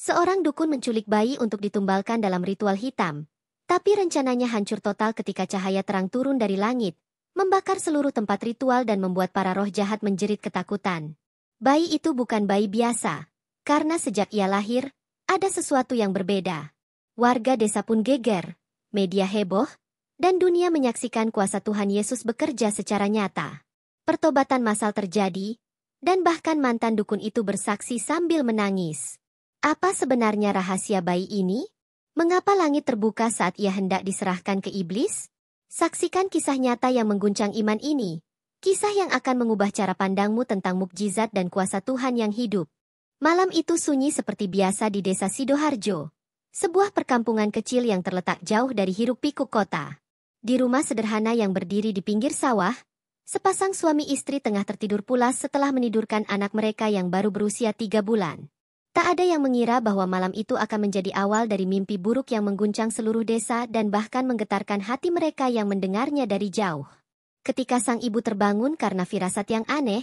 Seorang dukun menculik bayi untuk ditumbalkan dalam ritual hitam. Tapi rencananya hancur total ketika cahaya terang turun dari langit, membakar seluruh tempat ritual dan membuat para roh jahat menjerit ketakutan. Bayi itu bukan bayi biasa, karena sejak ia lahir, ada sesuatu yang berbeda. Warga desa pun geger, media heboh, dan dunia menyaksikan kuasa Tuhan Yesus bekerja secara nyata. Pertobatan massal terjadi, dan bahkan mantan dukun itu bersaksi sambil menangis. Apa sebenarnya rahasia bayi ini? Mengapa langit terbuka saat ia hendak diserahkan ke iblis? Saksikan kisah nyata yang mengguncang iman ini. Kisah yang akan mengubah cara pandangmu tentang mukjizat dan kuasa Tuhan yang hidup. Malam itu sunyi seperti biasa di desa Sidoharjo. Sebuah perkampungan kecil yang terletak jauh dari hiruk-pikuk kota. Di rumah sederhana yang berdiri di pinggir sawah, sepasang suami istri tengah tertidur pulas setelah menidurkan anak mereka yang baru berusia 3 bulan. Tak ada yang mengira bahwa malam itu akan menjadi awal dari mimpi buruk yang mengguncang seluruh desa dan bahkan menggetarkan hati mereka yang mendengarnya dari jauh. Ketika sang ibu terbangun karena firasat yang aneh,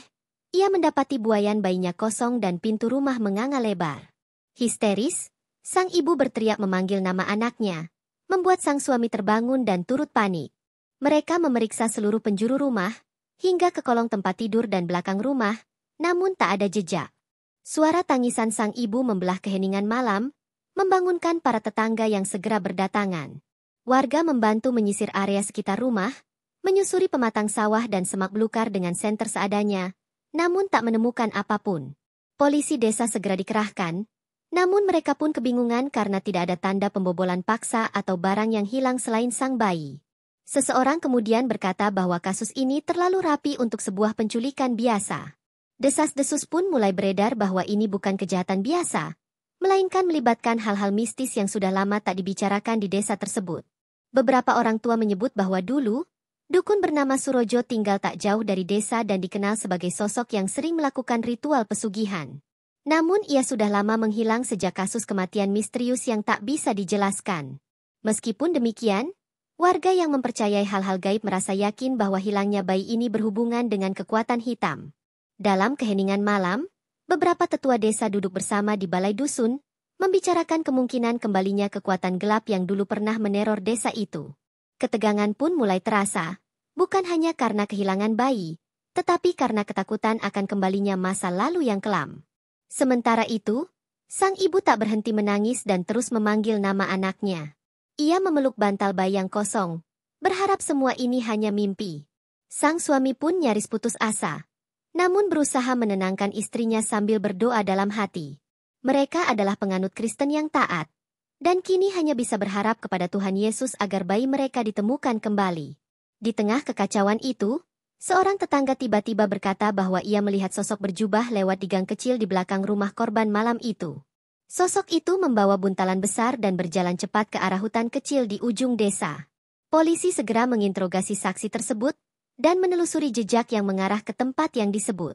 ia mendapati buayan bayinya kosong dan pintu rumah menganga lebar. Histeris, sang ibu berteriak memanggil nama anaknya, membuat sang suami terbangun dan turut panik. Mereka memeriksa seluruh penjuru rumah, hingga ke kolong tempat tidur dan belakang rumah, namun tak ada jejak. Suara tangisan sang ibu membelah keheningan malam, membangunkan para tetangga yang segera berdatangan. Warga membantu menyisir area sekitar rumah, menyusuri pematang sawah dan semak belukar dengan senter seadanya, namun tak menemukan apapun. Polisi desa segera dikerahkan, namun mereka pun kebingungan karena tidak ada tanda pembobolan paksa atau barang yang hilang selain sang bayi. Seseorang kemudian berkata bahwa kasus ini terlalu rapi untuk sebuah penculikan biasa. Desas-desus pun mulai beredar bahwa ini bukan kejahatan biasa, melainkan melibatkan hal-hal mistis yang sudah lama tak dibicarakan di desa tersebut. Beberapa orang tua menyebut bahwa dulu, dukun bernama Surojo tinggal tak jauh dari desa dan dikenal sebagai sosok yang sering melakukan ritual pesugihan. Namun ia sudah lama menghilang sejak kasus kematian misterius yang tak bisa dijelaskan. Meskipun demikian, warga yang mempercayai hal-hal gaib merasa yakin bahwa hilangnya bayi ini berhubungan dengan kekuatan hitam. Dalam keheningan malam, beberapa tetua desa duduk bersama di balai dusun, membicarakan kemungkinan kembalinya kekuatan gelap yang dulu pernah meneror desa itu. Ketegangan pun mulai terasa, bukan hanya karena kehilangan bayi, tetapi karena ketakutan akan kembalinya masa lalu yang kelam. Sementara itu, sang ibu tak berhenti menangis dan terus memanggil nama anaknya. Ia memeluk bantal bayi yang kosong, berharap semua ini hanya mimpi. Sang suami pun nyaris putus asa, namun berusaha menenangkan istrinya sambil berdoa dalam hati. Mereka adalah penganut Kristen yang taat, dan kini hanya bisa berharap kepada Tuhan Yesus agar bayi mereka ditemukan kembali. Di tengah kekacauan itu, seorang tetangga tiba-tiba berkata bahwa ia melihat sosok berjubah lewat di gang kecil di belakang rumah korban malam itu. Sosok itu membawa buntalan besar dan berjalan cepat ke arah hutan kecil di ujung desa. Polisi segera menginterogasi saksi tersebut, dan menelusuri jejak yang mengarah ke tempat yang disebut.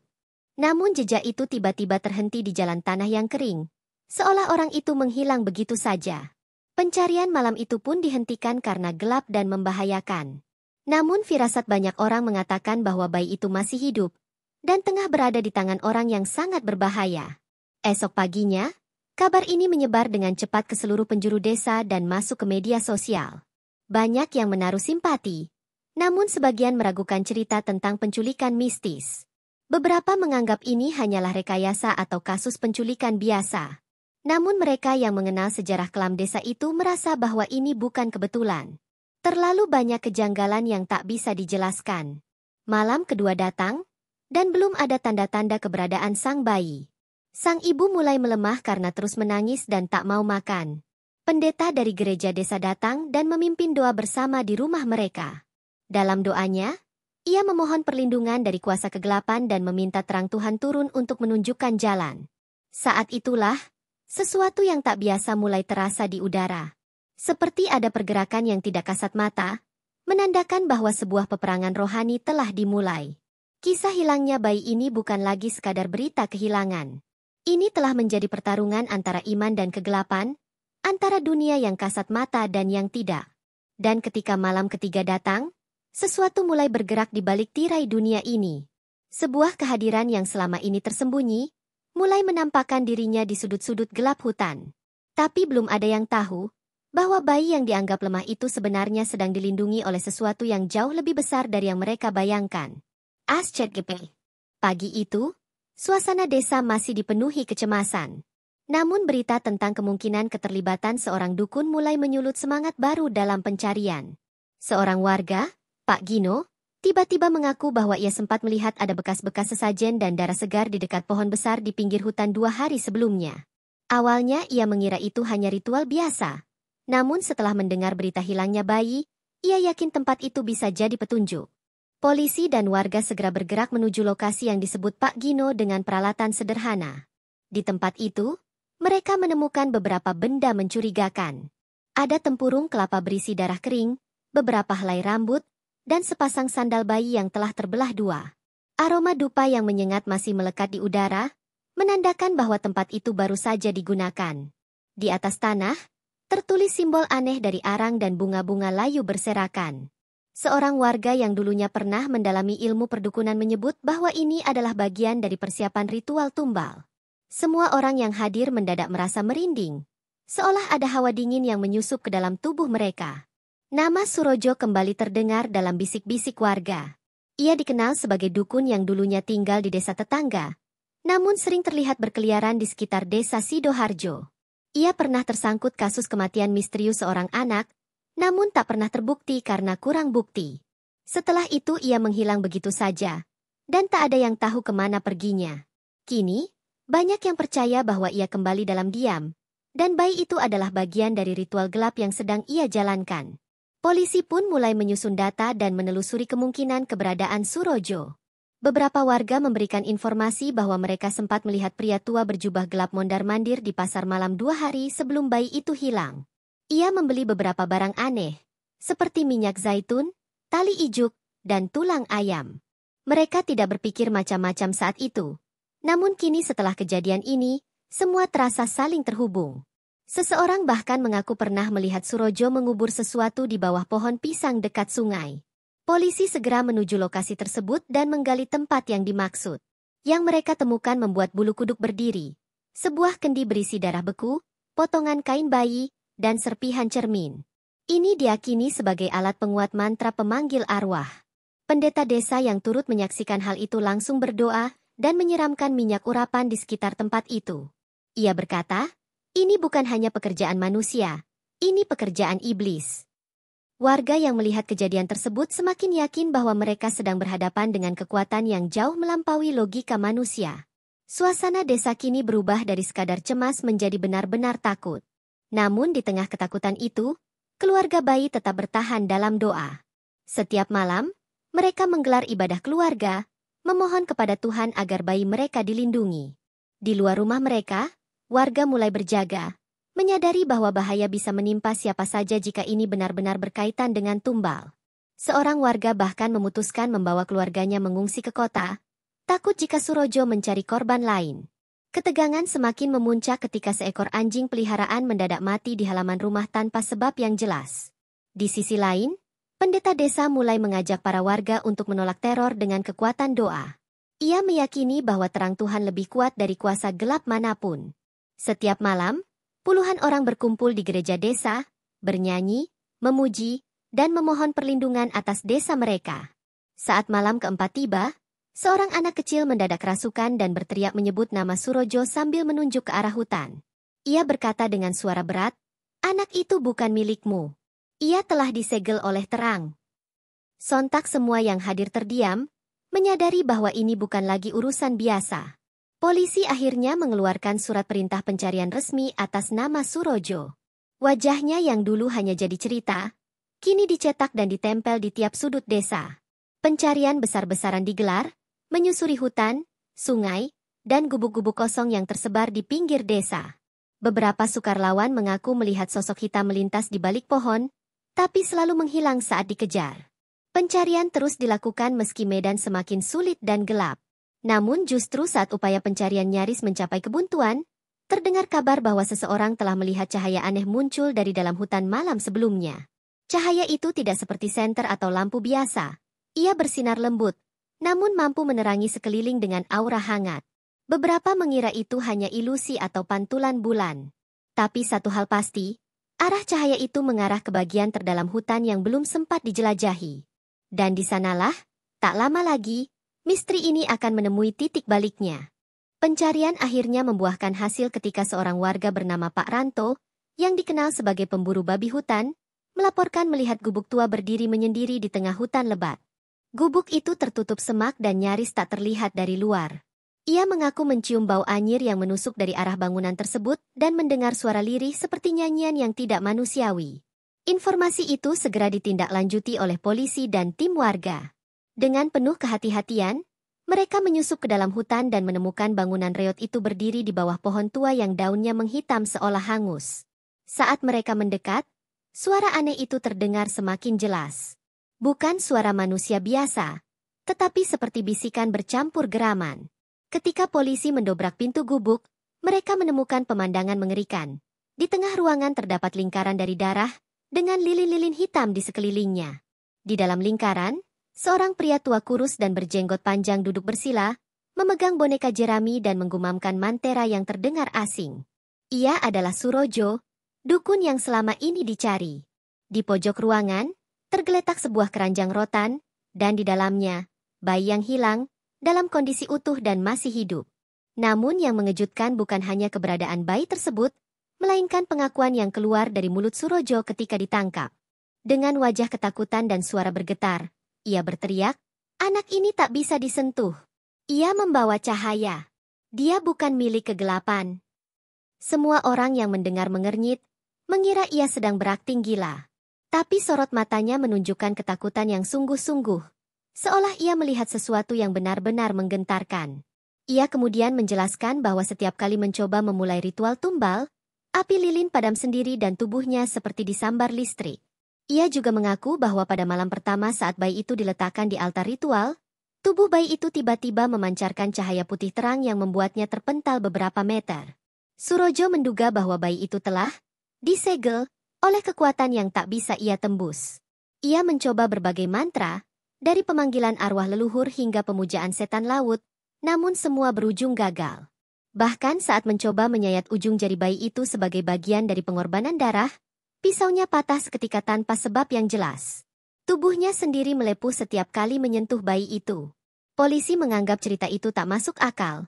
Namun jejak itu tiba-tiba terhenti di jalan tanah yang kering, seolah orang itu menghilang begitu saja. Pencarian malam itu pun dihentikan karena gelap dan membahayakan. Namun firasat banyak orang mengatakan bahwa bayi itu masih hidup, dan tengah berada di tangan orang yang sangat berbahaya. Esok paginya, kabar ini menyebar dengan cepat ke seluruh penjuru desa dan masuk ke media sosial. Banyak yang menaruh simpati, namun sebagian meragukan cerita tentang penculikan mistis. Beberapa menganggap ini hanyalah rekayasa atau kasus penculikan biasa. Namun mereka yang mengenal sejarah kelam desa itu merasa bahwa ini bukan kebetulan. Terlalu banyak kejanggalan yang tak bisa dijelaskan. Malam kedua datang, dan belum ada tanda-tanda keberadaan sang bayi. Sang ibu mulai melemah karena terus menangis dan tak mau makan. Pendeta dari gereja desa datang dan memimpin doa bersama di rumah mereka. Dalam doanya, ia memohon perlindungan dari kuasa kegelapan dan meminta terang Tuhan turun untuk menunjukkan jalan. Saat itulah, sesuatu yang tak biasa mulai terasa di udara. Seperti ada pergerakan yang tidak kasat mata, menandakan bahwa sebuah peperangan rohani telah dimulai. Kisah hilangnya bayi ini bukan lagi sekadar berita kehilangan. Ini telah menjadi pertarungan antara iman dan kegelapan, antara dunia yang kasat mata dan yang tidak. Dan ketika malam ketiga datang, sesuatu mulai bergerak di balik tirai dunia ini. Sebuah kehadiran yang selama ini tersembunyi, mulai menampakkan dirinya di sudut-sudut gelap hutan. Tapi belum ada yang tahu bahwa bayi yang dianggap lemah itu sebenarnya sedang dilindungi oleh sesuatu yang jauh lebih besar dari yang mereka bayangkan. ASCGP. Pagi itu, suasana desa masih dipenuhi kecemasan. Namun berita tentang kemungkinan keterlibatan seorang dukun mulai menyulut semangat baru dalam pencarian. Seorang warga, Pak Gino, tiba-tiba mengaku bahwa ia sempat melihat ada bekas-bekas sesajen dan darah segar di dekat pohon besar di pinggir hutan 2 hari sebelumnya. Awalnya ia mengira itu hanya ritual biasa. Namun setelah mendengar berita hilangnya bayi, ia yakin tempat itu bisa jadi petunjuk. Polisi dan warga segera bergerak menuju lokasi yang disebut Pak Gino dengan peralatan sederhana. Di tempat itu, mereka menemukan beberapa benda mencurigakan. Ada tempurung kelapa berisi darah kering, beberapa helai rambut, dan sepasang sandal bayi yang telah terbelah 2. Aroma dupa yang menyengat masih melekat di udara, menandakan bahwa tempat itu baru saja digunakan. Di atas tanah, tertulis simbol aneh dari arang dan bunga-bunga layu berserakan. Seorang warga yang dulunya pernah mendalami ilmu perdukunan menyebut bahwa ini adalah bagian dari persiapan ritual tumbal. Semua orang yang hadir mendadak merasa merinding, seolah ada hawa dingin yang menyusup ke dalam tubuh mereka. Nama Surojo kembali terdengar dalam bisik-bisik warga. Ia dikenal sebagai dukun yang dulunya tinggal di desa tetangga, namun sering terlihat berkeliaran di sekitar desa Sidoharjo. Ia pernah tersangkut kasus kematian misterius seorang anak, namun tak pernah terbukti karena kurang bukti. Setelah itu ia menghilang begitu saja, dan tak ada yang tahu kemana perginya. Kini, banyak yang percaya bahwa ia kembali dalam diam, dan bayi itu adalah bagian dari ritual gelap yang sedang ia jalankan. Polisi pun mulai menyusun data dan menelusuri kemungkinan keberadaan Surojo. Beberapa warga memberikan informasi bahwa mereka sempat melihat pria tua berjubah gelap mondar-mandir di pasar malam 2 hari sebelum bayi itu hilang. Ia membeli beberapa barang aneh, seperti minyak zaitun, tali ijuk, dan tulang ayam. Mereka tidak berpikir macam-macam saat itu. Namun kini setelah kejadian ini, semua terasa saling terhubung. Seseorang bahkan mengaku pernah melihat Surojo mengubur sesuatu di bawah pohon pisang dekat sungai. Polisi segera menuju lokasi tersebut dan menggali tempat yang dimaksud. Yang mereka temukan membuat bulu kuduk berdiri. Sebuah kendi berisi darah beku, potongan kain bayi, dan serpihan cermin. Ini diyakini sebagai alat penguat mantra pemanggil arwah. Pendeta desa yang turut menyaksikan hal itu langsung berdoa dan menyiramkan minyak urapan di sekitar tempat itu. Ia berkata, "Ini bukan hanya pekerjaan manusia, ini pekerjaan iblis." Warga yang melihat kejadian tersebut semakin yakin bahwa mereka sedang berhadapan dengan kekuatan yang jauh melampaui logika manusia. Suasana desa kini berubah dari sekadar cemas menjadi benar-benar takut. Namun di tengah ketakutan itu, keluarga bayi tetap bertahan dalam doa. Setiap malam, mereka menggelar ibadah keluarga, memohon kepada Tuhan agar bayi mereka dilindungi. Di luar rumah mereka, warga mulai berjaga, menyadari bahwa bahaya bisa menimpa siapa saja jika ini benar-benar berkaitan dengan tumbal. Seorang warga bahkan memutuskan membawa keluarganya mengungsi ke kota, takut jika Surojo mencari korban lain. Ketegangan semakin memuncak ketika seekor anjing peliharaan mendadak mati di halaman rumah tanpa sebab yang jelas. Di sisi lain, pendeta desa mulai mengajak para warga untuk menolak teror dengan kekuatan doa. Ia meyakini bahwa terang Tuhan lebih kuat dari kuasa gelap manapun. Setiap malam, puluhan orang berkumpul di gereja desa, bernyanyi, memuji, dan memohon perlindungan atas desa mereka. Saat malam keempat tiba, seorang anak kecil mendadak kerasukan dan berteriak menyebut nama Surojo sambil menunjuk ke arah hutan. Ia berkata dengan suara berat, "Anak itu bukan milikmu. Ia telah disegel oleh terang." Sontak semua yang hadir terdiam, menyadari bahwa ini bukan lagi urusan biasa. Polisi akhirnya mengeluarkan surat perintah pencarian resmi atas nama Surojo. Wajahnya yang dulu hanya jadi cerita, kini dicetak dan ditempel di tiap sudut desa. Pencarian besar-besaran digelar, menyusuri hutan, sungai, dan gubuk-gubuk kosong yang tersebar di pinggir desa. Beberapa sukarlawan mengaku melihat sosok hitam melintas di balik pohon, tapi selalu menghilang saat dikejar. Pencarian terus dilakukan meski medan semakin sulit dan gelap. Namun justru saat upaya pencarian nyaris mencapai kebuntuan, terdengar kabar bahwa seseorang telah melihat cahaya aneh muncul dari dalam hutan malam sebelumnya. Cahaya itu tidak seperti senter atau lampu biasa. Ia bersinar lembut, namun mampu menerangi sekeliling dengan aura hangat. Beberapa mengira itu hanya ilusi atau pantulan bulan. Tapi satu hal pasti, arah cahaya itu mengarah ke bagian terdalam hutan yang belum sempat dijelajahi. Dan di sanalah, tak lama lagi, misteri ini akan menemui titik baliknya. Pencarian akhirnya membuahkan hasil ketika seorang warga bernama Pak Ranto, yang dikenal sebagai pemburu babi hutan, melaporkan melihat gubuk tua berdiri menyendiri di tengah hutan lebat. Gubuk itu tertutup semak dan nyaris tak terlihat dari luar. Ia mengaku mencium bau anyir yang menusuk dari arah bangunan tersebut dan mendengar suara lirih seperti nyanyian yang tidak manusiawi. Informasi itu segera ditindaklanjuti oleh polisi dan tim warga. Dengan penuh kehati-hatian, mereka menyusup ke dalam hutan dan menemukan bangunan reot itu berdiri di bawah pohon tua yang daunnya menghitam seolah hangus. Saat mereka mendekat, suara aneh itu terdengar semakin jelas. Bukan suara manusia biasa, tetapi seperti bisikan bercampur geraman. Ketika polisi mendobrak pintu gubuk, mereka menemukan pemandangan mengerikan. Di tengah ruangan terdapat lingkaran dari darah, dengan lilin-lilin hitam di sekelilingnya. Di dalam lingkaran, seorang pria tua kurus dan berjenggot panjang duduk bersila, memegang boneka jerami dan menggumamkan mantera yang terdengar asing. Ia adalah Surojo, dukun yang selama ini dicari. Di pojok ruangan, tergeletak sebuah keranjang rotan, dan di dalamnya, bayi yang hilang, dalam kondisi utuh dan masih hidup. Namun yang mengejutkan bukan hanya keberadaan bayi tersebut, melainkan pengakuan yang keluar dari mulut Surojo ketika ditangkap. Dengan wajah ketakutan dan suara bergetar, ia berteriak, "Anak ini tak bisa disentuh. Ia membawa cahaya. Dia bukan milik kegelapan." Semua orang yang mendengar mengernyit, mengira ia sedang berakting gila. Tapi sorot matanya menunjukkan ketakutan yang sungguh-sungguh, seolah ia melihat sesuatu yang benar-benar menggentarkan. Ia kemudian menjelaskan bahwa setiap kali mencoba memulai ritual tumbal, api lilin padam sendiri dan tubuhnya seperti disambar listrik. Ia juga mengaku bahwa pada malam pertama saat bayi itu diletakkan di altar ritual, tubuh bayi itu tiba-tiba memancarkan cahaya putih terang yang membuatnya terpental beberapa meter. Surojo menduga bahwa bayi itu telah disegel oleh kekuatan yang tak bisa ia tembus. Ia mencoba berbagai mantra, dari pemanggilan arwah leluhur hingga pemujaan setan laut, namun semua berujung gagal. Bahkan saat mencoba menyayat ujung jari bayi itu sebagai bagian dari pengorbanan darah, pisaunya patah seketika tanpa sebab yang jelas. Tubuhnya sendiri melepuh setiap kali menyentuh bayi itu. Polisi menganggap cerita itu tak masuk akal,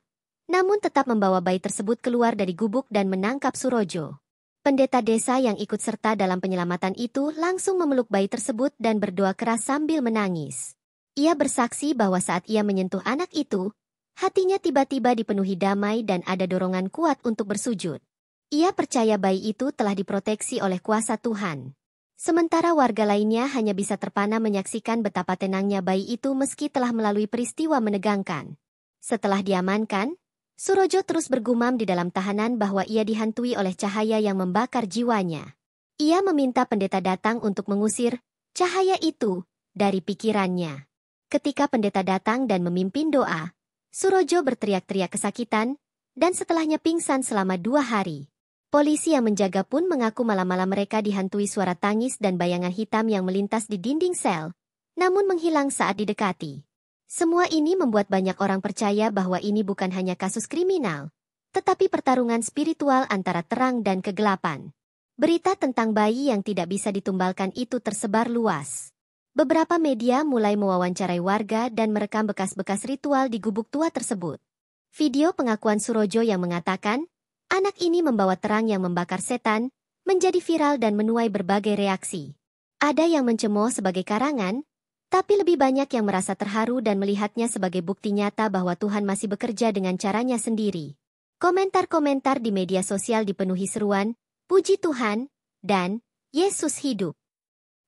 namun tetap membawa bayi tersebut keluar dari gubuk dan menangkap Surojo. Pendeta desa yang ikut serta dalam penyelamatan itu langsung memeluk bayi tersebut dan berdoa keras sambil menangis. Ia bersaksi bahwa saat ia menyentuh anak itu, hatinya tiba-tiba dipenuhi damai dan ada dorongan kuat untuk bersujud. Ia percaya bayi itu telah diproteksi oleh kuasa Tuhan. Sementara warga lainnya hanya bisa terpana menyaksikan betapa tenangnya bayi itu meski telah melalui peristiwa menegangkan. Setelah diamankan, Surojo terus bergumam di dalam tahanan bahwa ia dihantui oleh cahaya yang membakar jiwanya. Ia meminta pendeta datang untuk mengusir cahaya itu dari pikirannya. Ketika pendeta datang dan memimpin doa, Surojo berteriak-teriak kesakitan, dan setelahnya pingsan selama 2 hari. Polisi yang menjaga pun mengaku malam-malam mereka dihantui suara tangis dan bayangan hitam yang melintas di dinding sel, namun menghilang saat didekati. Semua ini membuat banyak orang percaya bahwa ini bukan hanya kasus kriminal, tetapi pertarungan spiritual antara terang dan kegelapan. Berita tentang bayi yang tidak bisa ditumbalkan itu tersebar luas. Beberapa media mulai mewawancarai warga dan merekam bekas-bekas ritual di gubuk tua tersebut. Video pengakuan Surojo yang mengatakan, anak ini membawa terang yang membakar setan, menjadi viral dan menuai berbagai reaksi. Ada yang mencemooh sebagai karangan, tapi lebih banyak yang merasa terharu dan melihatnya sebagai bukti nyata bahwa Tuhan masih bekerja dengan caranya sendiri. Komentar-komentar di media sosial dipenuhi seruan, "Puji Tuhan," dan "Yesus hidup."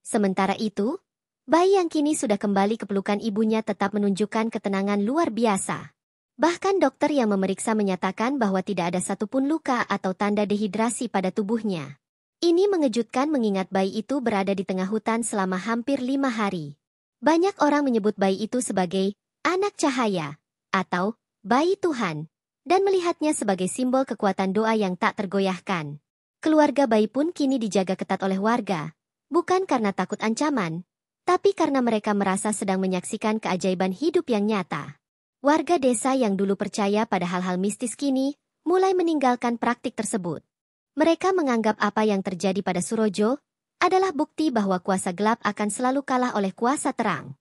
Sementara itu, bayi yang kini sudah kembali ke pelukan ibunya tetap menunjukkan ketenangan luar biasa. Bahkan dokter yang memeriksa menyatakan bahwa tidak ada satupun luka atau tanda dehidrasi pada tubuhnya. Ini mengejutkan mengingat bayi itu berada di tengah hutan selama hampir 5 hari. Banyak orang menyebut bayi itu sebagai anak cahaya atau bayi Tuhan dan melihatnya sebagai simbol kekuatan doa yang tak tergoyahkan. Keluarga bayi pun kini dijaga ketat oleh warga, bukan karena takut ancaman, tapi karena mereka merasa sedang menyaksikan keajaiban hidup yang nyata. Warga desa yang dulu percaya pada hal-hal mistis kini mulai meninggalkan praktik tersebut. Mereka menganggap apa yang terjadi pada Surojo adalah bukti bahwa kuasa gelap akan selalu kalah oleh kuasa terang.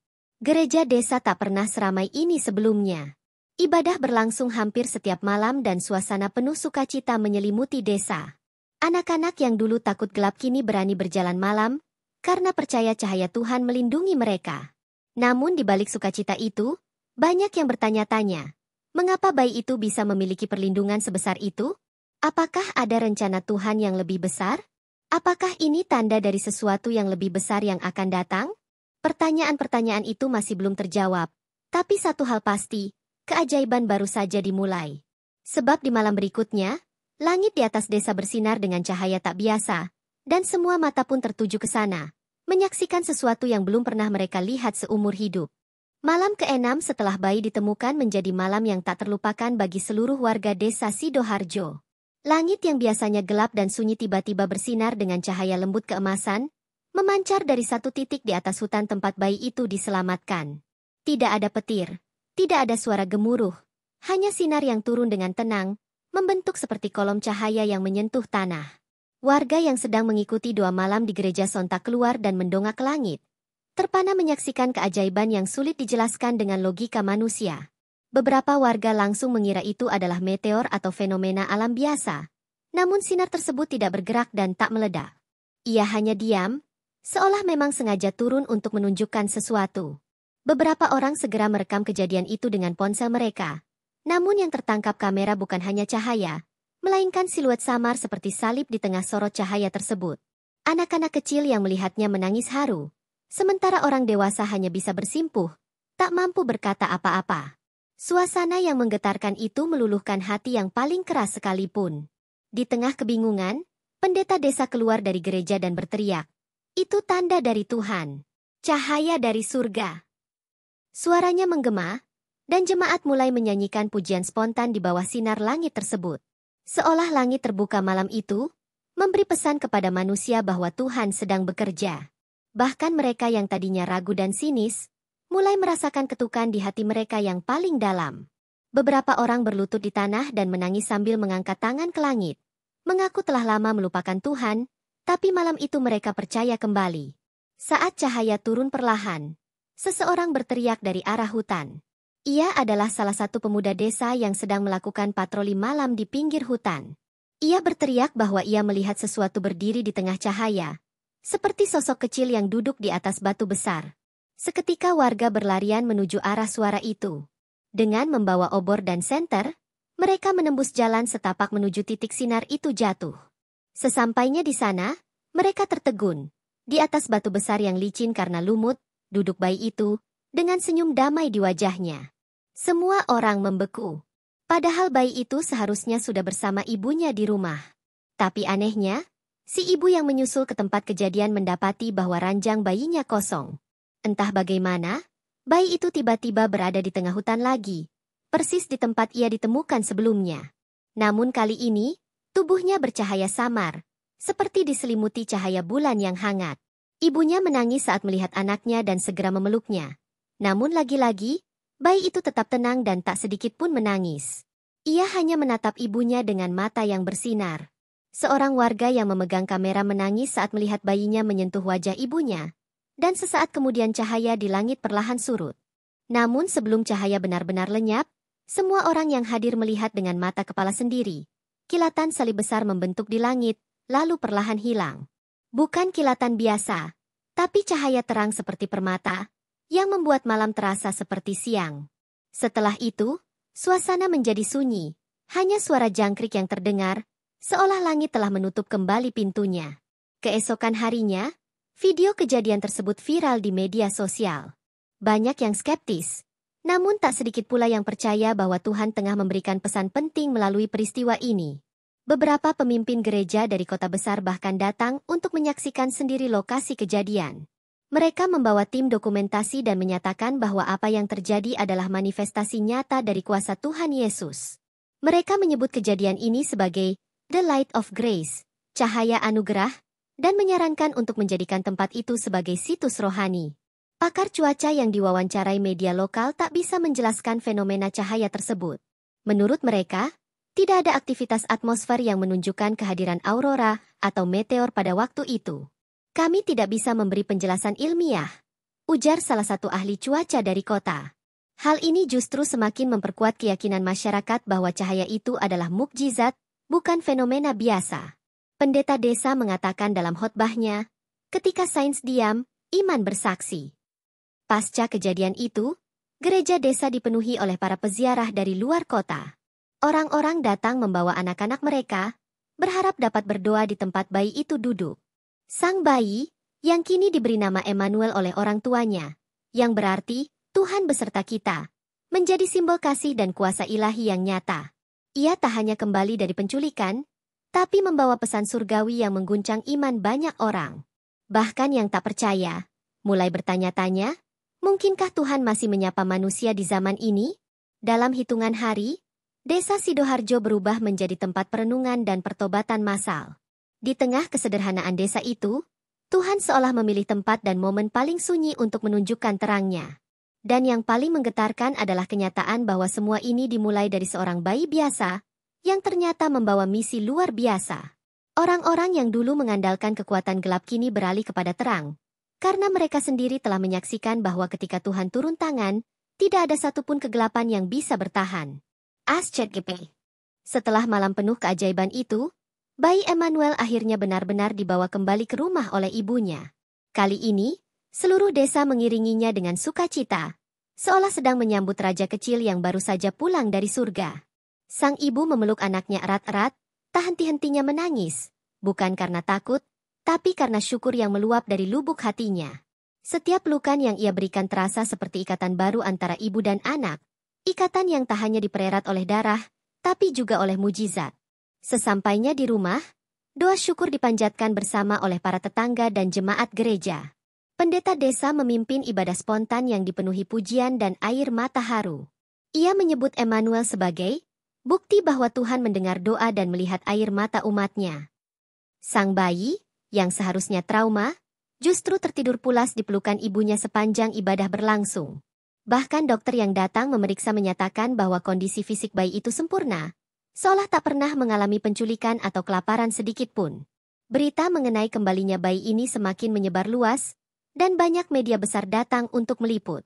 Gereja desa tak pernah seramai ini sebelumnya. Ibadah berlangsung hampir setiap malam dan suasana penuh sukacita menyelimuti desa. Anak-anak yang dulu takut gelap kini berani berjalan malam, karena percaya cahaya Tuhan melindungi mereka. Namun di balik sukacita itu, banyak yang bertanya-tanya, mengapa bayi itu bisa memiliki perlindungan sebesar itu? Apakah ada rencana Tuhan yang lebih besar? Apakah ini tanda dari sesuatu yang lebih besar yang akan datang? Pertanyaan-pertanyaan itu masih belum terjawab, tapi satu hal pasti, keajaiban baru saja dimulai. Sebab di malam berikutnya, langit di atas desa bersinar dengan cahaya tak biasa, dan semua mata pun tertuju ke sana, menyaksikan sesuatu yang belum pernah mereka lihat seumur hidup. Malam ke-6 setelah bayi ditemukan menjadi malam yang tak terlupakan bagi seluruh warga desa Sidoharjo. Langit yang biasanya gelap dan sunyi tiba-tiba bersinar dengan cahaya lembut keemasan, memancar dari satu titik di atas hutan tempat bayi itu diselamatkan. Tidak ada petir, tidak ada suara gemuruh, hanya sinar yang turun dengan tenang, membentuk seperti kolom cahaya yang menyentuh tanah. Warga yang sedang mengikuti doa malam di gereja sontak keluar dan mendongak ke langit, terpana menyaksikan keajaiban yang sulit dijelaskan dengan logika manusia. Beberapa warga langsung mengira itu adalah meteor atau fenomena alam biasa. Namun sinar tersebut tidak bergerak dan tak meledak. Ia hanya diam, seolah memang sengaja turun untuk menunjukkan sesuatu. Beberapa orang segera merekam kejadian itu dengan ponsel mereka. Namun yang tertangkap kamera bukan hanya cahaya, melainkan siluet samar seperti salib di tengah sorot cahaya tersebut. Anak-anak kecil yang melihatnya menangis haru, sementara orang dewasa hanya bisa bersimpuh, tak mampu berkata apa-apa. Suasana yang menggetarkan itu meluluhkan hati yang paling keras sekalipun. Di tengah kebingungan, pendeta desa keluar dari gereja dan berteriak, "Itu tanda dari Tuhan. Cahaya dari surga." Suaranya menggema, dan jemaat mulai menyanyikan pujian spontan di bawah sinar langit tersebut. Seolah langit terbuka malam itu, memberi pesan kepada manusia bahwa Tuhan sedang bekerja. Bahkan mereka yang tadinya ragu dan sinis, mulai merasakan ketukan di hati mereka yang paling dalam. Beberapa orang berlutut di tanah dan menangis sambil mengangkat tangan ke langit. Mengaku telah lama melupakan Tuhan, tapi malam itu mereka percaya kembali. Saat cahaya turun perlahan, seseorang berteriak dari arah hutan. Ia adalah salah satu pemuda desa yang sedang melakukan patroli malam di pinggir hutan. Ia berteriak bahwa ia melihat sesuatu berdiri di tengah cahaya, seperti sosok kecil yang duduk di atas batu besar. Seketika warga berlarian menuju arah suara itu. Dengan membawa obor dan senter, mereka menembus jalan setapak menuju titik sinar itu jatuh. Sesampainya di sana, mereka tertegun. Di atas batu besar yang licin karena lumut, duduk bayi itu, dengan senyum damai di wajahnya. Semua orang membeku. Padahal bayi itu seharusnya sudah bersama ibunya di rumah. Tapi anehnya, si ibu yang menyusul ke tempat kejadian mendapati bahwa ranjang bayinya kosong. Entah bagaimana, bayi itu tiba-tiba berada di tengah hutan lagi, persis di tempat ia ditemukan sebelumnya. Namun kali ini, tubuhnya bercahaya samar, seperti diselimuti cahaya bulan yang hangat. Ibunya menangis saat melihat anaknya dan segera memeluknya. Namun lagi-lagi, bayi itu tetap tenang dan tak sedikit pun menangis. Ia hanya menatap ibunya dengan mata yang bersinar. Seorang warga yang memegang kamera menangis saat melihat bayinya menyentuh wajah ibunya. Dan sesaat kemudian cahaya di langit perlahan surut. Namun sebelum cahaya benar-benar lenyap, semua orang yang hadir melihat dengan mata kepala sendiri. Kilatan salib besar membentuk di langit, lalu perlahan hilang. Bukan kilatan biasa, tapi cahaya terang seperti permata, yang membuat malam terasa seperti siang. Setelah itu, suasana menjadi sunyi, hanya suara jangkrik yang terdengar, seolah langit telah menutup kembali pintunya. Keesokan harinya, video kejadian tersebut viral di media sosial. Banyak yang skeptis, namun tak sedikit pula yang percaya bahwa Tuhan tengah memberikan pesan penting melalui peristiwa ini. Beberapa pemimpin gereja dari kota besar bahkan datang untuk menyaksikan sendiri lokasi kejadian. Mereka membawa tim dokumentasi dan menyatakan bahwa apa yang terjadi adalah manifestasi nyata dari kuasa Tuhan Yesus. Mereka menyebut kejadian ini sebagai The Light of Grace, cahaya anugerah, dan menyarankan untuk menjadikan tempat itu sebagai situs rohani. Pakar cuaca yang diwawancarai media lokal tak bisa menjelaskan fenomena cahaya tersebut. Menurut mereka, Tidak ada aktivitas atmosfer yang menunjukkan kehadiran aurora atau meteor pada waktu itu. Kami tidak bisa memberi penjelasan ilmiah, ujar salah satu ahli cuaca dari kota. Hal ini justru semakin memperkuat keyakinan masyarakat bahwa cahaya itu adalah mukjizat, bukan fenomena biasa. Pendeta desa mengatakan dalam khotbahnya, ketika sains diam, iman bersaksi. Pasca kejadian itu, gereja desa dipenuhi oleh para peziarah dari luar kota. Orang-orang datang membawa anak-anak mereka, berharap dapat berdoa di tempat bayi itu duduk. Sang bayi, yang kini diberi nama Emmanuel oleh orang tuanya, yang berarti Tuhan beserta kita, menjadi simbol kasih dan kuasa ilahi yang nyata. Ia tak hanya kembali dari penculikan, tapi membawa pesan surgawi yang mengguncang iman banyak orang. Bahkan yang tak percaya, mulai bertanya-tanya, mungkinkah Tuhan masih menyapa manusia di zaman ini? Dalam hitungan hari, desa Sidoharjo berubah menjadi tempat perenungan dan pertobatan massal. Di tengah kesederhanaan desa itu, Tuhan seolah memilih tempat dan momen paling sunyi untuk menunjukkan terangnya. Dan yang paling menggetarkan adalah kenyataan bahwa semua ini dimulai dari seorang bayi biasa, yang ternyata membawa misi luar biasa. Orang-orang yang dulu mengandalkan kekuatan gelap kini beralih kepada terang, karena mereka sendiri telah menyaksikan bahwa ketika Tuhan turun tangan, tidak ada satupun kegelapan yang bisa bertahan. ASCGP. Setelah malam penuh keajaiban itu, bayi Emmanuel akhirnya benar-benar dibawa kembali ke rumah oleh ibunya. Kali ini, seluruh desa mengiringinya dengan sukacita, seolah sedang menyambut raja kecil yang baru saja pulang dari surga. Sang ibu memeluk anaknya erat-erat, tak henti-hentinya menangis, bukan karena takut, tapi karena syukur yang meluap dari lubuk hatinya. Setiap pelukan yang ia berikan terasa seperti ikatan baru antara ibu dan anak, ikatan yang tak hanya dipererat oleh darah, tapi juga oleh mujizat. Sesampainya di rumah, doa syukur dipanjatkan bersama oleh para tetangga dan jemaat gereja. Pendeta desa memimpin ibadah spontan yang dipenuhi pujian dan air mata haru. Ia menyebut Emmanuel sebagai bukti bahwa Tuhan mendengar doa dan melihat air mata umatnya. Sang bayi, yang seharusnya trauma, justru tertidur pulas di pelukan ibunya sepanjang ibadah berlangsung. Bahkan dokter yang datang memeriksa menyatakan bahwa kondisi fisik bayi itu sempurna, seolah tak pernah mengalami penculikan atau kelaparan sedikitpun. Berita mengenai kembalinya bayi ini semakin menyebar luas, dan banyak media besar datang untuk meliput.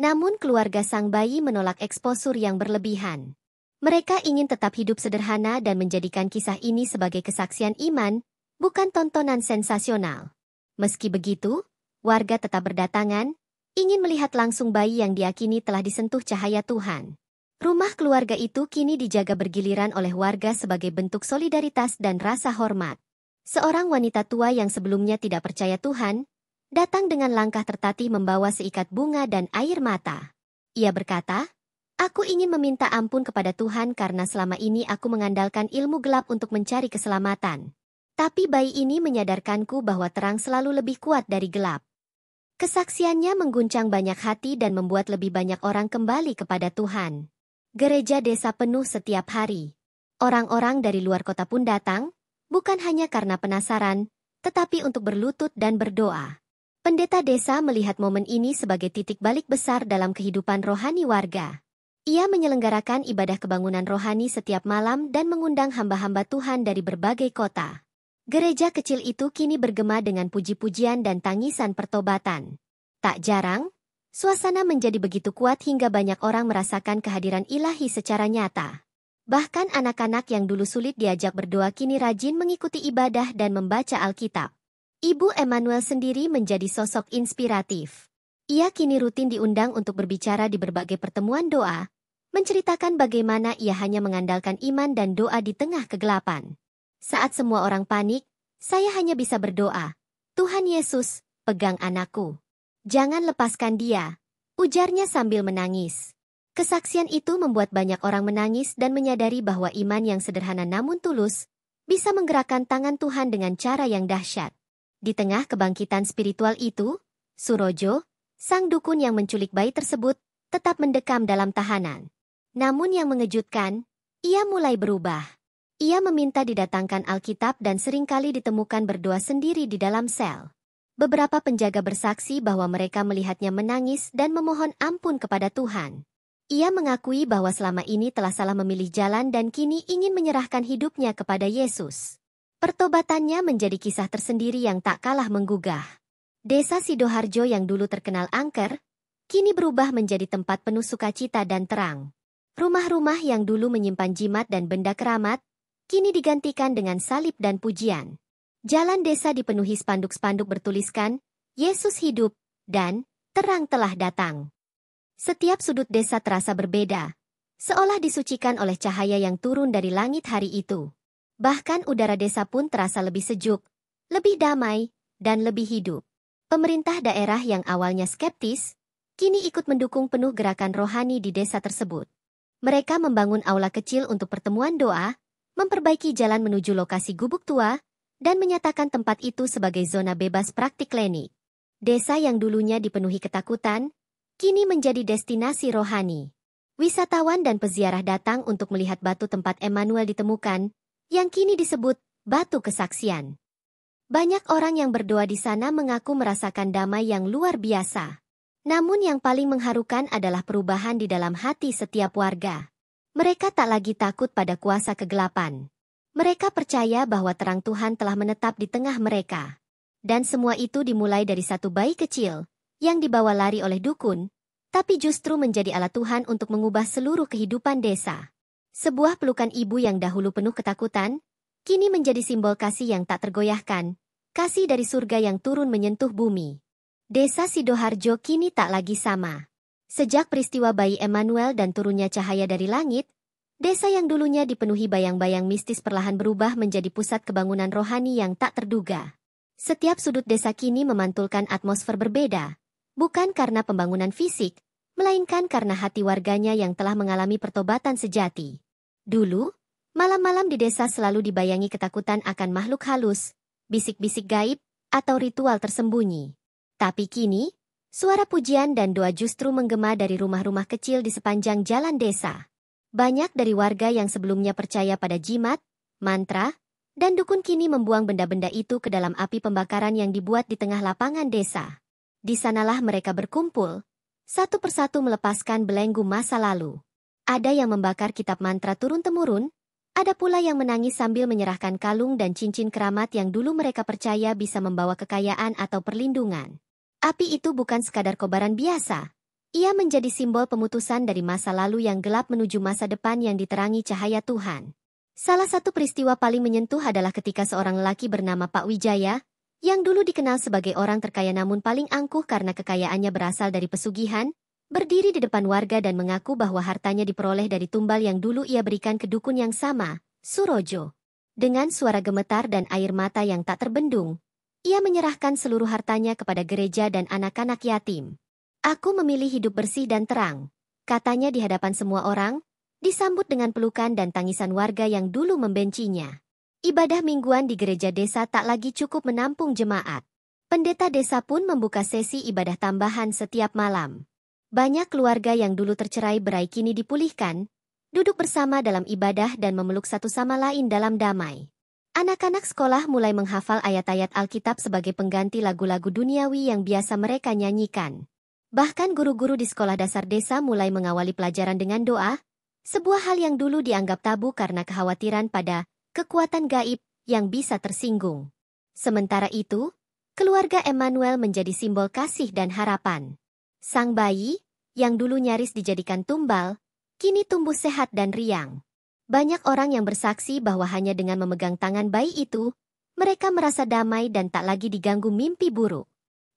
Namun keluarga sang bayi menolak eksposur yang berlebihan. Mereka ingin tetap hidup sederhana dan menjadikan kisah ini sebagai kesaksian iman, bukan tontonan sensasional. Meski begitu, warga tetap berdatangan, ingin melihat langsung bayi yang diakini telah disentuh cahaya Tuhan. Rumah keluarga itu kini dijaga bergiliran oleh warga sebagai bentuk solidaritas dan rasa hormat. Seorang wanita tua yang sebelumnya tidak percaya Tuhan, datang dengan langkah tertatih membawa seikat bunga dan air mata. Ia berkata, "Aku ingin meminta ampun kepada Tuhan karena selama ini aku mengandalkan ilmu gelap untuk mencari keselamatan. Tapi bayi ini menyadarkanku bahwa terang selalu lebih kuat dari gelap." Kesaksiannya mengguncang banyak hati dan membuat lebih banyak orang kembali kepada Tuhan. Gereja desa penuh setiap hari. Orang-orang dari luar kota pun datang, bukan hanya karena penasaran, tetapi untuk berlutut dan berdoa. Pendeta desa melihat momen ini sebagai titik balik besar dalam kehidupan rohani warga. Ia menyelenggarakan ibadah kebangunan rohani setiap malam dan mengundang hamba-hamba Tuhan dari berbagai kota. Gereja kecil itu kini bergema dengan puji-pujian dan tangisan pertobatan. Tak jarang, suasana menjadi begitu kuat hingga banyak orang merasakan kehadiran ilahi secara nyata. Bahkan anak-anak yang dulu sulit diajak berdoa kini rajin mengikuti ibadah dan membaca Alkitab. Ibu Emmanuel sendiri menjadi sosok inspiratif. Ia kini rutin diundang untuk berbicara di berbagai pertemuan doa, menceritakan bagaimana ia hanya mengandalkan iman dan doa di tengah kegelapan. Saat semua orang panik, saya hanya bisa berdoa, "Tuhan Yesus, pegang anakku. Jangan lepaskan dia," ujarnya sambil menangis. Kesaksian itu membuat banyak orang menangis dan menyadari bahwa iman yang sederhana namun tulus bisa menggerakkan tangan Tuhan dengan cara yang dahsyat. Di tengah kebangkitan spiritual itu, Surojo, sang dukun yang menculik bayi tersebut, tetap mendekam dalam tahanan. Namun yang mengejutkan, ia mulai berubah. Ia meminta didatangkan Alkitab dan seringkali ditemukan berdoa sendiri di dalam sel. Beberapa penjaga bersaksi bahwa mereka melihatnya menangis dan memohon ampun kepada Tuhan. Ia mengakui bahwa selama ini telah salah memilih jalan dan kini ingin menyerahkan hidupnya kepada Yesus. Pertobatannya menjadi kisah tersendiri yang tak kalah menggugah. Desa Sidoharjo yang dulu terkenal angker, kini berubah menjadi tempat penuh sukacita dan terang. Rumah-rumah yang dulu menyimpan jimat dan benda keramat, kini digantikan dengan salib dan pujian. Jalan desa dipenuhi spanduk-spanduk bertuliskan, Yesus hidup, dan terang telah datang. Setiap sudut desa terasa berbeda, seolah disucikan oleh cahaya yang turun dari langit hari itu. Bahkan udara desa pun terasa lebih sejuk, lebih damai, dan lebih hidup. Pemerintah daerah yang awalnya skeptis, kini ikut mendukung penuh gerakan rohani di desa tersebut. Mereka membangun aula kecil untuk pertemuan doa, memperbaiki jalan menuju lokasi gubuk tua, dan menyatakan tempat itu sebagai zona bebas praktik klinik. Desa yang dulunya dipenuhi ketakutan, kini menjadi destinasi rohani. Wisatawan dan peziarah datang untuk melihat batu tempat Emmanuel ditemukan, yang kini disebut batu kesaksian. Banyak orang yang berdoa di sana mengaku merasakan damai yang luar biasa. Namun yang paling mengharukan adalah perubahan di dalam hati setiap warga. Mereka tak lagi takut pada kuasa kegelapan. Mereka percaya bahwa terang Tuhan telah menetap di tengah mereka. Dan semua itu dimulai dari satu bayi kecil, yang dibawa lari oleh dukun, tapi justru menjadi alat Tuhan untuk mengubah seluruh kehidupan desa. Sebuah pelukan ibu yang dahulu penuh ketakutan, kini menjadi simbol kasih yang tak tergoyahkan, kasih dari surga yang turun menyentuh bumi. Desa Sidoharjo kini tak lagi sama. Sejak peristiwa bayi Emmanuel dan turunnya cahaya dari langit, desa yang dulunya dipenuhi bayang-bayang mistis perlahan berubah menjadi pusat kebangunan rohani yang tak terduga. Setiap sudut desa kini memantulkan atmosfer berbeda. Bukan karena pembangunan fisik, melainkan karena hati warganya yang telah mengalami pertobatan sejati. Dulu, malam-malam di desa selalu dibayangi ketakutan akan makhluk halus, bisik-bisik gaib, atau ritual tersembunyi. Tapi kini, suara pujian dan doa justru menggema dari rumah-rumah kecil di sepanjang jalan desa. Banyak dari warga yang sebelumnya percaya pada jimat, mantra, dan dukun kini membuang benda-benda itu ke dalam api pembakaran yang dibuat di tengah lapangan desa. Di sanalah mereka berkumpul, satu persatu melepaskan belenggu masa lalu. Ada yang membakar kitab mantra turun-temurun, ada pula yang menangis sambil menyerahkan kalung dan cincin keramat yang dulu mereka percaya bisa membawa kekayaan atau perlindungan. Api itu bukan sekadar kobaran biasa. Ia menjadi simbol pemutusan dari masa lalu yang gelap menuju masa depan yang diterangi cahaya Tuhan. Salah satu peristiwa paling menyentuh adalah ketika seorang lelaki bernama Pak Wijaya, yang dulu dikenal sebagai orang terkaya namun paling angkuh karena kekayaannya berasal dari pesugihan, berdiri di depan warga dan mengaku bahwa hartanya diperoleh dari tumbal yang dulu ia berikan ke dukun yang sama, Surojo. Dengan suara gemetar dan air mata yang tak terbendung, ia menyerahkan seluruh hartanya kepada gereja dan anak-anak yatim. Aku memilih hidup bersih dan terang, katanya di hadapan semua orang, disambut dengan pelukan dan tangisan warga yang dulu membencinya. Ibadah mingguan di gereja desa tak lagi cukup menampung jemaat. Pendeta desa pun membuka sesi ibadah tambahan setiap malam. Banyak keluarga yang dulu tercerai berai kini dipulihkan, duduk bersama dalam ibadah dan memeluk satu sama lain dalam damai. Anak-anak sekolah mulai menghafal ayat-ayat Alkitab sebagai pengganti lagu-lagu duniawi yang biasa mereka nyanyikan. Bahkan guru-guru di sekolah dasar desa mulai mengawali pelajaran dengan doa, sebuah hal yang dulu dianggap tabu karena kekhawatiran pada kekuatan gaib yang bisa tersinggung. Sementara itu, keluarga Emmanuel menjadi simbol kasih dan harapan. Sang bayi, yang dulu nyaris dijadikan tumbal, kini tumbuh sehat dan riang. Banyak orang yang bersaksi bahwa hanya dengan memegang tangan bayi itu, mereka merasa damai dan tak lagi diganggu mimpi buruk.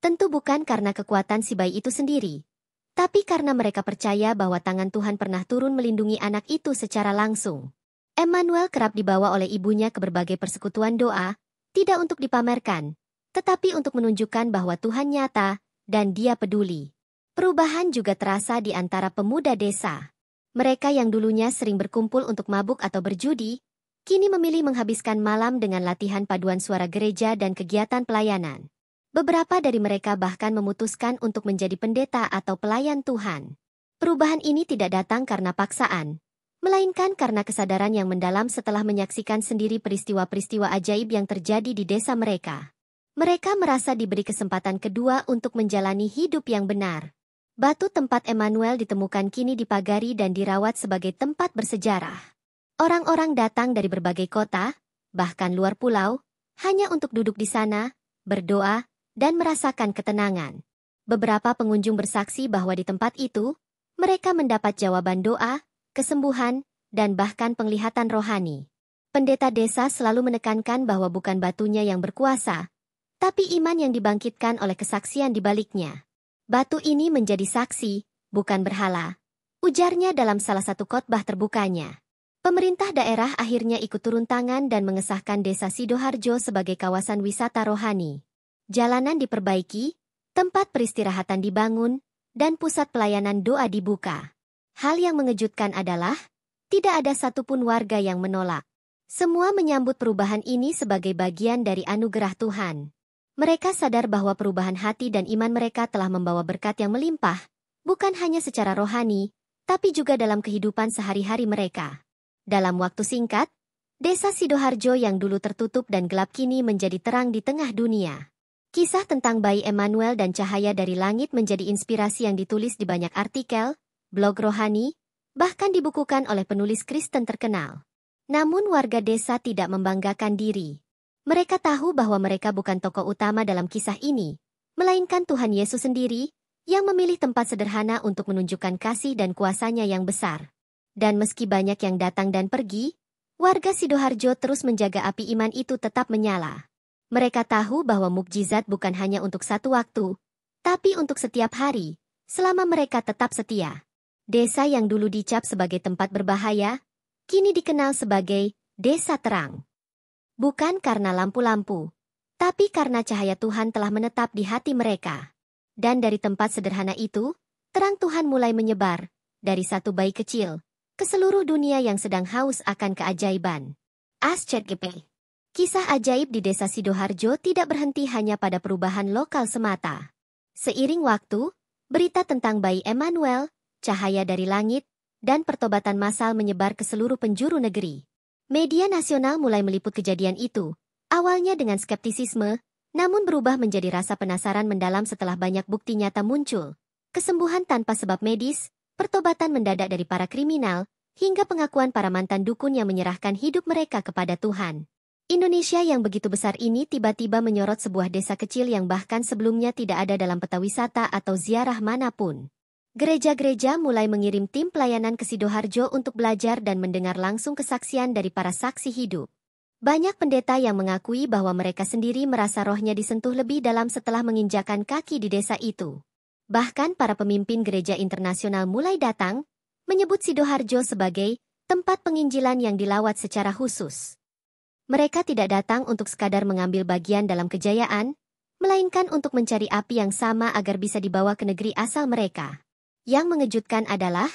Tentu bukan karena kekuatan si bayi itu sendiri, tapi karena mereka percaya bahwa tangan Tuhan pernah turun melindungi anak itu secara langsung. Emmanuel kerap dibawa oleh ibunya ke berbagai persekutuan doa, tidak untuk dipamerkan, tetapi untuk menunjukkan bahwa Tuhan nyata dan Dia peduli. Perubahan juga terasa di antara pemuda desa. Mereka yang dulunya sering berkumpul untuk mabuk atau berjudi, kini memilih menghabiskan malam dengan latihan paduan suara gereja dan kegiatan pelayanan. Beberapa dari mereka bahkan memutuskan untuk menjadi pendeta atau pelayan Tuhan. Perubahan ini tidak datang karena paksaan, melainkan karena kesadaran yang mendalam setelah menyaksikan sendiri peristiwa-peristiwa ajaib yang terjadi di desa mereka. Mereka merasa diberi kesempatan kedua untuk menjalani hidup yang benar. Batu tempat Emmanuel ditemukan kini dipagari dan dirawat sebagai tempat bersejarah. Orang-orang datang dari berbagai kota, bahkan luar pulau, hanya untuk duduk di sana, berdoa, dan merasakan ketenangan. Beberapa pengunjung bersaksi bahwa di tempat itu, mereka mendapat jawaban doa, kesembuhan, dan bahkan penglihatan rohani. Pendeta desa selalu menekankan bahwa bukan batunya yang berkuasa, tapi iman yang dibangkitkan oleh kesaksian di baliknya. Batu ini menjadi saksi, bukan berhala, ujarnya dalam salah satu khotbah terbukanya. Pemerintah daerah akhirnya ikut turun tangan dan mengesahkan desa Sidoharjo sebagai kawasan wisata rohani. Jalanan diperbaiki, tempat peristirahatan dibangun, dan pusat pelayanan doa dibuka. Hal yang mengejutkan adalah, tidak ada satupun warga yang menolak. Semua menyambut perubahan ini sebagai bagian dari anugerah Tuhan. Mereka sadar bahwa perubahan hati dan iman mereka telah membawa berkat yang melimpah, bukan hanya secara rohani, tapi juga dalam kehidupan sehari-hari mereka. Dalam waktu singkat, desa Sidoharjo yang dulu tertutup dan gelap kini menjadi terang di tengah dunia. Kisah tentang bayi Emmanuel dan cahaya dari langit menjadi inspirasi yang ditulis di banyak artikel, blog rohani, bahkan dibukukan oleh penulis Kristen terkenal. Namun warga desa tidak membanggakan diri. Mereka tahu bahwa mereka bukan tokoh utama dalam kisah ini, melainkan Tuhan Yesus sendiri, yang memilih tempat sederhana untuk menunjukkan kasih dan kuasanya yang besar. Dan meski banyak yang datang dan pergi, warga Sidoharjo terus menjaga api iman itu tetap menyala. Mereka tahu bahwa mukjizat bukan hanya untuk satu waktu, tapi untuk setiap hari, selama mereka tetap setia. Desa yang dulu dicap sebagai tempat berbahaya, kini dikenal sebagai desa terang. Bukan karena lampu-lampu, tapi karena cahaya Tuhan telah menetap di hati mereka. Dan dari tempat sederhana itu, terang Tuhan mulai menyebar, dari satu bayi kecil, ke seluruh dunia yang sedang haus akan keajaiban. ASCGP. Kisah ajaib di desa Sidoharjo tidak berhenti hanya pada perubahan lokal semata. Seiring waktu, berita tentang bayi Emmanuel, cahaya dari langit, dan pertobatan massal menyebar ke seluruh penjuru negeri. Media nasional mulai meliput kejadian itu, awalnya dengan skeptisisme, namun berubah menjadi rasa penasaran mendalam setelah banyak bukti nyata muncul. Kesembuhan tanpa sebab medis, pertobatan mendadak dari para kriminal, hingga pengakuan para mantan dukun yang menyerahkan hidup mereka kepada Tuhan. Indonesia yang begitu besar ini tiba-tiba menyorot sebuah desa kecil yang bahkan sebelumnya tidak ada dalam peta wisata atau ziarah manapun. Gereja-gereja mulai mengirim tim pelayanan ke Sidoharjo untuk belajar dan mendengar langsung kesaksian dari para saksi hidup. Banyak pendeta yang mengakui bahwa mereka sendiri merasa rohnya disentuh lebih dalam setelah menginjakan kaki di desa itu. Bahkan para pemimpin gereja internasional mulai datang, menyebut Sidoharjo sebagai tempat penginjilan yang dilawat secara khusus. Mereka tidak datang untuk sekadar mengambil bagian dalam kejayaan, melainkan untuk mencari api yang sama agar bisa dibawa ke negeri asal mereka. Yang mengejutkan adalah,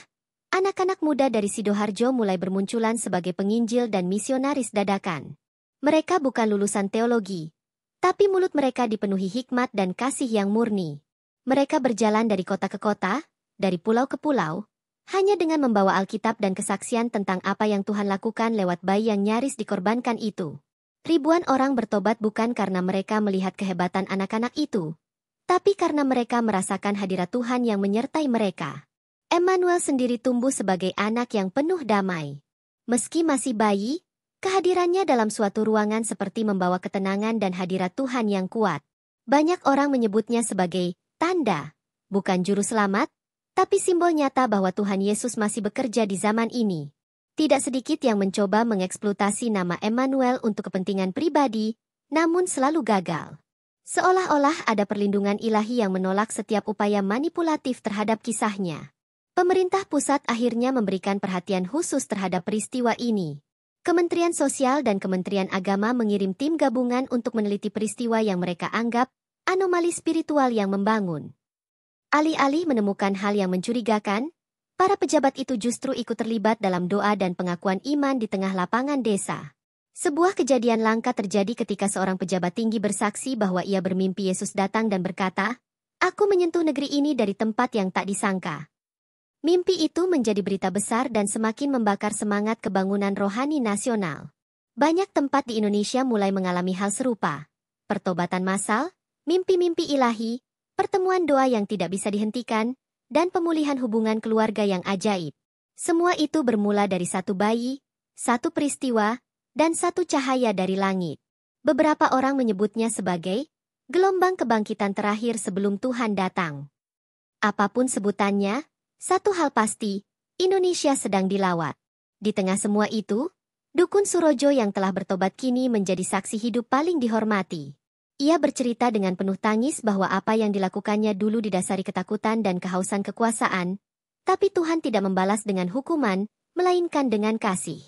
anak-anak muda dari Sidoharjo mulai bermunculan sebagai penginjil dan misionaris dadakan. Mereka bukan lulusan teologi, tapi mulut mereka dipenuhi hikmat dan kasih yang murni. Mereka berjalan dari kota ke kota, dari pulau ke pulau, hanya dengan membawa Alkitab dan kesaksian tentang apa yang Tuhan lakukan lewat bayi yang nyaris dikorbankan itu. Ribuan orang bertobat bukan karena mereka melihat kehebatan anak-anak itu, tapi karena mereka merasakan hadirat Tuhan yang menyertai mereka. Emmanuel sendiri tumbuh sebagai anak yang penuh damai. Meski masih bayi, kehadirannya dalam suatu ruangan seperti membawa ketenangan dan hadirat Tuhan yang kuat. Banyak orang menyebutnya sebagai tanda, bukan juru selamat, tapi simbol nyata bahwa Tuhan Yesus masih bekerja di zaman ini. Tidak sedikit yang mencoba mengeksploitasi nama Emmanuel untuk kepentingan pribadi, namun selalu gagal. Seolah-olah ada perlindungan ilahi yang menolak setiap upaya manipulatif terhadap kisahnya. Pemerintah pusat akhirnya memberikan perhatian khusus terhadap peristiwa ini. Kementerian Sosial dan Kementerian Agama mengirim tim gabungan untuk meneliti peristiwa yang mereka anggap anomali spiritual yang membangun. Alih-alih menemukan hal yang mencurigakan, para pejabat itu justru ikut terlibat dalam doa dan pengakuan iman di tengah lapangan desa. Sebuah kejadian langka terjadi ketika seorang pejabat tinggi bersaksi bahwa ia bermimpi Yesus datang dan berkata, "Aku menyentuh negeri ini dari tempat yang tak disangka." Mimpi itu menjadi berita besar dan semakin membakar semangat kebangunan rohani nasional. Banyak tempat di Indonesia mulai mengalami hal serupa. Pertobatan massal, mimpi-mimpi ilahi, pertemuan doa yang tidak bisa dihentikan, dan pemulihan hubungan keluarga yang ajaib. Semua itu bermula dari satu bayi, satu peristiwa, dan satu cahaya dari langit. Beberapa orang menyebutnya sebagai gelombang kebangkitan terakhir sebelum Tuhan datang. Apapun sebutannya, satu hal pasti, Indonesia sedang dilawat. Di tengah semua itu, Dukun Surojo yang telah bertobat kini menjadi saksi hidup paling dihormati. Ia bercerita dengan penuh tangis bahwa apa yang dilakukannya dulu didasari ketakutan dan kehausan kekuasaan, tapi Tuhan tidak membalas dengan hukuman, melainkan dengan kasih.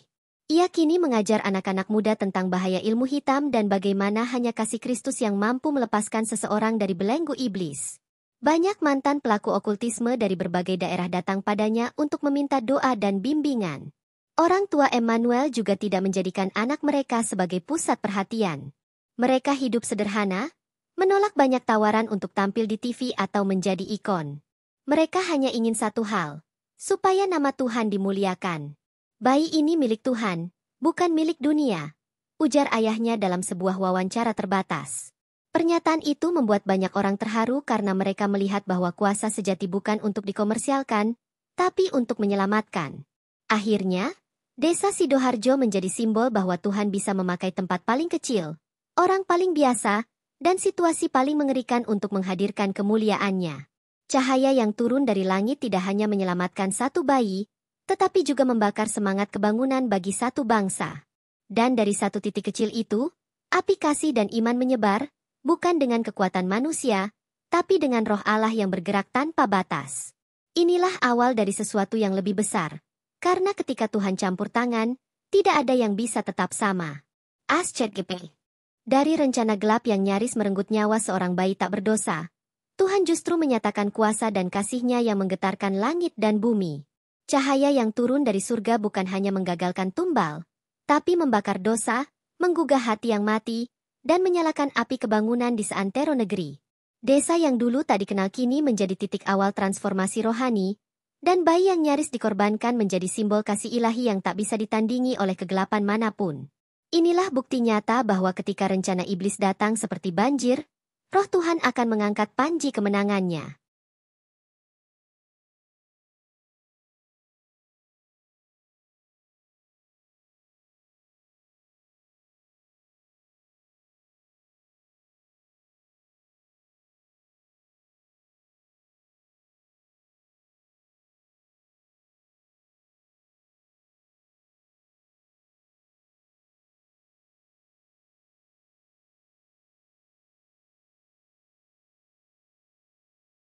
Ia kini mengajar anak-anak muda tentang bahaya ilmu hitam dan bagaimana hanya kasih Kristus yang mampu melepaskan seseorang dari belenggu iblis. Banyak mantan pelaku okultisme dari berbagai daerah datang padanya untuk meminta doa dan bimbingan. Orang tua Emmanuel juga tidak menjadikan anak mereka sebagai pusat perhatian. Mereka hidup sederhana, menolak banyak tawaran untuk tampil di TV atau menjadi ikon. Mereka hanya ingin satu hal, supaya nama Tuhan dimuliakan. Bayi ini milik Tuhan, bukan milik dunia, ujar ayahnya dalam sebuah wawancara terbatas. Pernyataan itu membuat banyak orang terharu karena mereka melihat bahwa kuasa sejati bukan untuk dikomersialkan, tapi untuk menyelamatkan. Akhirnya, Desa Sidoharjo menjadi simbol bahwa Tuhan bisa memakai tempat paling kecil, orang paling biasa, dan situasi paling mengerikan untuk menghadirkan kemuliaannya. Cahaya yang turun dari langit tidak hanya menyelamatkan satu bayi, tetapi juga membakar semangat kebangunan bagi satu bangsa. Dan dari satu titik kecil itu, api kasih dan iman menyebar, bukan dengan kekuatan manusia, tapi dengan roh Allah yang bergerak tanpa batas. Inilah awal dari sesuatu yang lebih besar, karena ketika Tuhan campur tangan, tidak ada yang bisa tetap sama. ASCGP. Dari rencana gelap yang nyaris merenggut nyawa seorang bayi tak berdosa, Tuhan justru menyatakan kuasa dan kasih-Nya yang menggetarkan langit dan bumi. Cahaya yang turun dari surga bukan hanya menggagalkan tumbal, tapi membakar dosa, menggugah hati yang mati, dan menyalakan api kebangunan di seantero negeri. Desa yang dulu tak dikenal kini menjadi titik awal transformasi rohani, dan bayi yang nyaris dikorbankan menjadi simbol kasih ilahi yang tak bisa ditandingi oleh kegelapan manapun. Inilah bukti nyata bahwa ketika rencana iblis datang seperti banjir, Roh Tuhan akan mengangkat panji kemenangannya.